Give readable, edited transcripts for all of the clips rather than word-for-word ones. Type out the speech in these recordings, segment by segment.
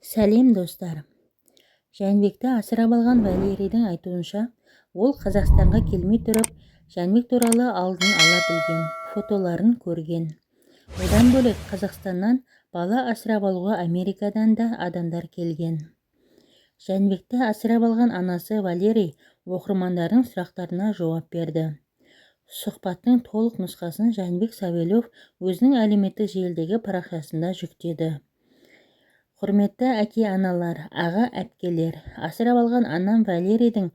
Сәлем достар. Жәнібекті асырап алған Валерийдің айтуынша, ол Қазақстанға келмей тұрып, Жәнібек туралы алдын ала білген, фотоларын көрген. Одан бөлек Қазақстаннан бала асырап алуға Америкадан да адамдар келген. Жәнібекті асырап алған анасы Валерий оқырмандардың сұрақтарына жауап берді. Сұхбаттың толық нұсқасын Жәнібек Савельев өзінің әлеуметтік желідегі парақшасында жүктеді. Құрметті әке-аналар, аға-әпкелер, асырап алған анам Валерийдің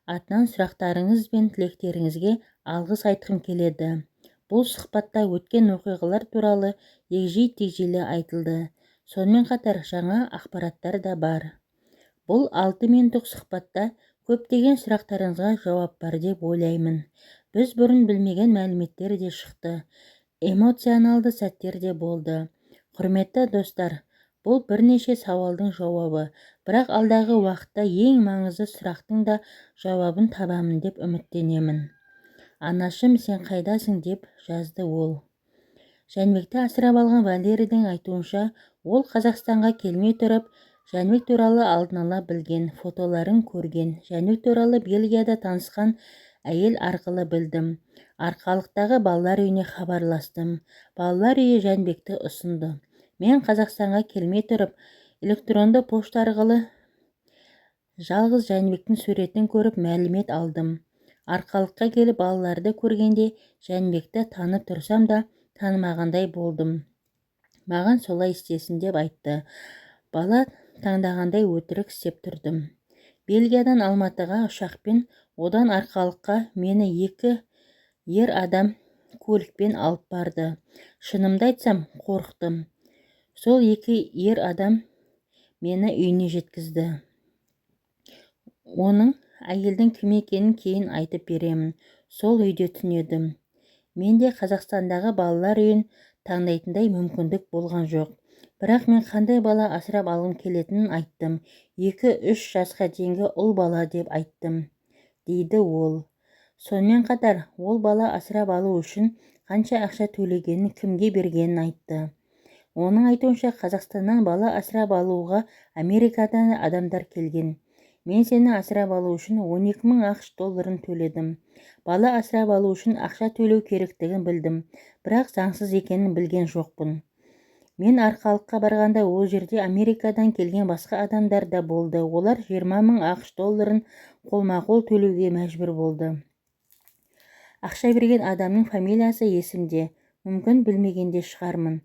атынан сұрақтарыңыз бен тілектеріңізге алғыс айтқым келеді. Бұл сұхбатта өткен оқиғалар туралы егжей-тегжейлі айтылды. Сонымен қатар жаңа ақпараттар да бар. Бұл 6 минуттық сұхбатта көптеген сұрақтарыңызға жауап бар деп ойлаймын. Біз бұрын білмеген мәліметтер де шықты. Эмоционалды сәттер де болды. Құрметті достар, бұл бірнеше сауалдың жауабы, бірақ алдағы уақытта ең маңызды сұрақтың да жауабын табамын деп үміттенемін. Анашым, сен қайдасың деп жазды ол. Жәнібекті асырап алған Валерийдің айтуынша, ол Қазақстанға келмей тұрып, Жәнібек туралы алдын ала білген, фотоларын көрген. Жәнібек туралы Бельгияда танысқан әйел арқылы білдім. Арқалықтағы балалар үйіне хабарластым. Балалар үйі Жәнібекті ұсынды. Мен Қазақстанға келмей тұрып, электронды пошта арқылы жалғыз Жәнібектің суретін көріп мәлімет алдым. Арқалыққа келіп балаларды көргенде Жәнібекті танып тұрсам да танымағандай болдым. Маған солай істесін деп айтты. Бала таңдағандай өтірік істеп тұрдым. Бельгиядан Алматыға ұшақпен, одан Арқалыққа мені 2 ер адам көлікпен алып барды. Шынымды айтсам, қорықтым. Сол 2 ер адам мені үйіне жеткізді. Оның әйелдің кім екенін кейін айтып беремін. Сол үйде түнедім. Менде Қазақстандағы балалар үйін таңдайтындай мүмкіндік болған жоқ. Бірақ мен қандай бала асырап алғым келетінін айттым. 2-3 жасқа дейінгі ұл бала деп айттым, дейді ол. Сонымен қатар, ол бала асырап алу үшін қанша ақша төлегенін, кімге бергенін айтты. Оның айтуынша, Қазақстаннан бала асырап алуға Америкадан адамдар келген. Мен сені асырап алу үшін 12.000 ақш долларын төледім. Бала асырап алу үшін ақша төлеу керектігін білдім, бірақ заңсыз екенін білген жоқпын. Мен Арқалыққа барғанда ол жерде Америкадан келген басқа адамдар да болды. Олар 20.000 ақш долларын қолма-қол төлеуге мәжбүр болды. Ақша берген адамның фамилиясы есімде, мүмкін білмегенде шығармын.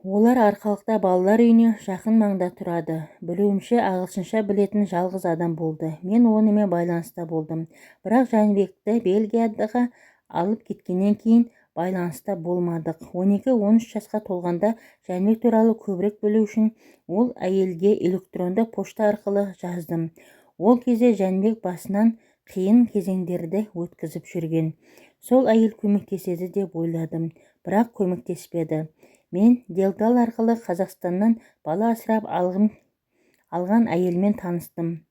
Олар Арқалықта балалар үйіне жақын маңда тұрады. Білуімше, ағылшынша білетін жалғыз адам болды. Мен онымен байланыста болдым. Бірақ Жәнібекті Бельгияға алып кеткеннен кейін байланыста болмадық. 12-13 жасқа толғанда Жәнібек туралы көбірек білу үшін ол әйелге электронды пошта арқылы жаздым. Ол кезде Жәнібек басынан қиын кезеңдерді өткізіп жүрген. Сол әйел көмектеседі деп ойладым, бірақ көмектеспеді. Мен делдал арқылы Қазақстаннан бала асырап алған әйелмен таныстым.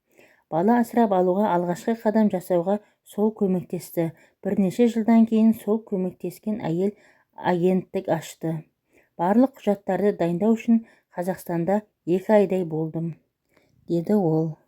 Бала асырап алуға алғашқы қадам жасауға сол көмектесті. Бірнеше жылдан кейін сол көмектескен әйел агенттік ашты. Барлық құжаттарды дайындау үшін Қазақстанда 2 айдай болдым, деді ол.